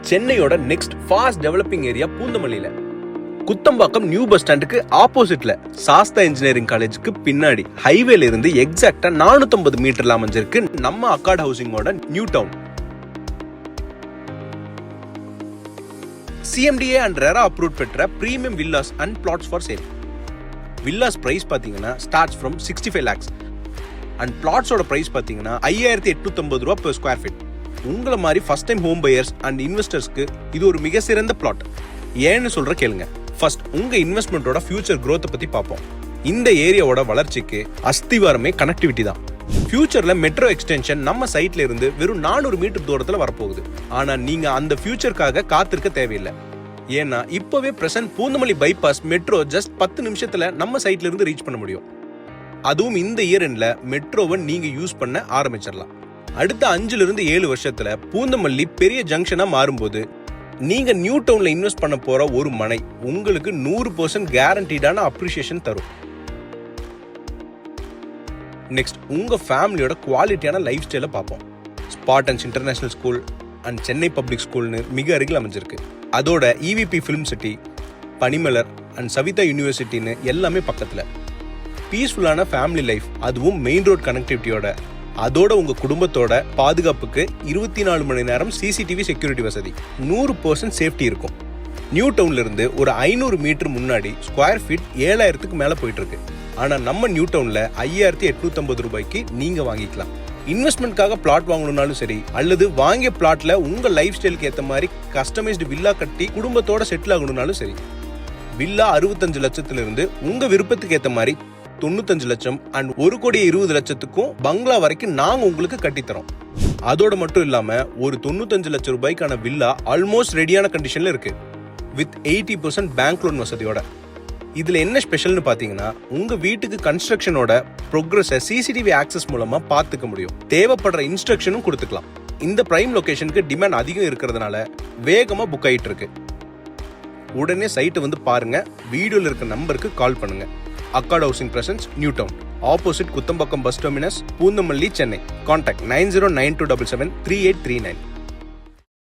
சென்னையோட next fast developing area பூந்தமல்லியில Kuthambakkam new bus ஸ்டாண்டுக்கு ஆப்போசிட்ல சாஸ்தா இன்ஜினியரிங் காலேஜுக்கு பின்னாடி ஹைவேல இருந்து எக்ஸாக்டா 450 மீட்டர்ல அமைஞ்சிருக்கு நம்ம அக்கார்ட் ஹவுசிங்கோட new town. CMDA and RERA approve பெற்ற premium villas and flats for sale. Villas price பாத்தீங்கன்னா ஸ்டார்ட்ஸ் ஃப்ரம் 65 lakhs அண்ட் பிளாட்ஸோட பிரைஸ் பாத்தீங்கன்னா 5850 ரூபாய் per ஸ்கொயர் ஃபீட். உங்களை மாதிரி first time home buyers and இன்வெஸ்டர்ஸ்க்கு இது ஒரு மிக சிறந்த பிளாட். ஏன்னு சொல்ற கேளுங்க. ஃபர்ஸ்ட் உங்க இன்வெஸ்ட்மெண்ட்டோட ஃபியூச்சர் growth பத்தி பார்ப்போம். இந்த ஏரியாவோட வளர்ச்சிக்கு அஸ்திவாரமே கனெக்டிவிட்டி தான். ஃபியூச்சர்ல மெட்ரோ எக்ஸ்டென்ஷன் நம்ம சைட்ல இருந்து வெறும் 400 மீட்டர் தூரத்துல வரப்போகுது. ஆனா நீங்க அந்த ஃபியூச்சருக்காக காத்திருக்க தேவையில்லை. ஏன்னா இப்பவே present Poonamallee bypass metro just 10 நிமிஷத்துல நம்ம சைட்ல இருந்து ரீச் பண்ண முடியும். அதுவும் இந்த இயர் எண்ட்ல மெட்ரோவை நீங்க யூஸ் பண்ண ஆரம்பிச்சிடலாம். அடுத்த 5-7 வருஷத்துல பூந்தமல்லி பெரிய ஜங்ஷனா மாறும்போது நீங்க நியூ டவுன்ல இன்வெஸ்ட் பண்ண போற ஒரு மனை உங்களுக்கு 100% கேரண்டீடான அப்ரிசியேஷன் தரும். நெக்ஸ்ட் உங்க ஃபேமிலியோட குவாலிட்டியான லைஃப் ஸ்டைலை பார்ப்போம். Spartans International School and Chennai public ஸ்கூல்னு மிக அருகில் அமைஞ்சிருக்கு. அதோட EVP film city, Panimalar and Saveetha யூனிவர்சிட்டின்னு எல்லாமே பக்கத்துல. பீஸ்ஃபுல்லான ஃபேமிலி லைஃப், அதுவும் மெயின் ரோட் கனெக்டிவிட்டியோட. அதோட உங்க குடும்பத்தோட பாதுகாப்புக்கு 24 மணி நேரம் CCTV செக்யூரிட்டி வசதி, 100% சேஃப்டி இருக்கும். நியூ டவுன்ல இருந்து ஒரு 500 மீட்டர் முன்னாடி ஸ்கொயர் ஃபீட் 7000க்கு மேல போயிட்டு இருக்கு. ஆனா நம்ம நியூ டவுன்ல 5850 ரூபாய்க்கு நீங்க வாங்கிக்கலாம். இன்வெஸ்ட்மெண்ட்காக பிளாட் வாங்கணும்னாலும் சரி, அல்லது வாங்கிய பிளாட்ல உங்க லைஃப் ஸ்டைலுக்கு ஏற்ற மாதிரி கஸ்டமைஸ்டு வில்லா கட்டி குடும்பத்தோட செட்டில் ஆகணும்னாலும் சரி. வில்லா 65 லட்சத்துல இருந்து உங்க விருப்பத்துக்கு ஏற்ற மாதிரி 95 லட்சம் அண்ட் 1,20,00,000க்கும் பங்களா வரைக்கும் நாங்க உங்களுக்கு கட்டித்தரோம். அதோட மட்டும் இல்லாம ஒரு 95 லட்சம் ரூபாய்க்கான வில்லா ஆல்மோஸ்ட் ரெடியான கண்டிஷன்ல இருக்கு வித் 80% பேங்க் லோன் வசதியோட. இதுல என்ன ஸ்பெஷல்னு பாத்தீங்கன்னா உங்க வீட்டுக்கு கன்ஸ்ட்ரக்ஷனோட ப்ரோக்ரஸை CCTV ஆக்சஸ் மூலமா பாத்துக்க முடியும். தேவைப்படுற இன்ஸ்ட்ரக்ஷனும் கொடுத்துக்கலாம். இந்த பிரைம் லொகேஷனுக்கு டிமாண்ட் அதிகம் இருக்கிறதுனால வேகமா புக் ஆயிட்டு இருக்கு. உடனே சைட்டை வந்து பாருங்க. வீடியோல இருக்க நம்பருக்கு கால் பண்ணுங்க. Accord housing presence, new town, opposite Kuthambakkam bus terminus, Poonamallee, Chennai. Contact 9092773839.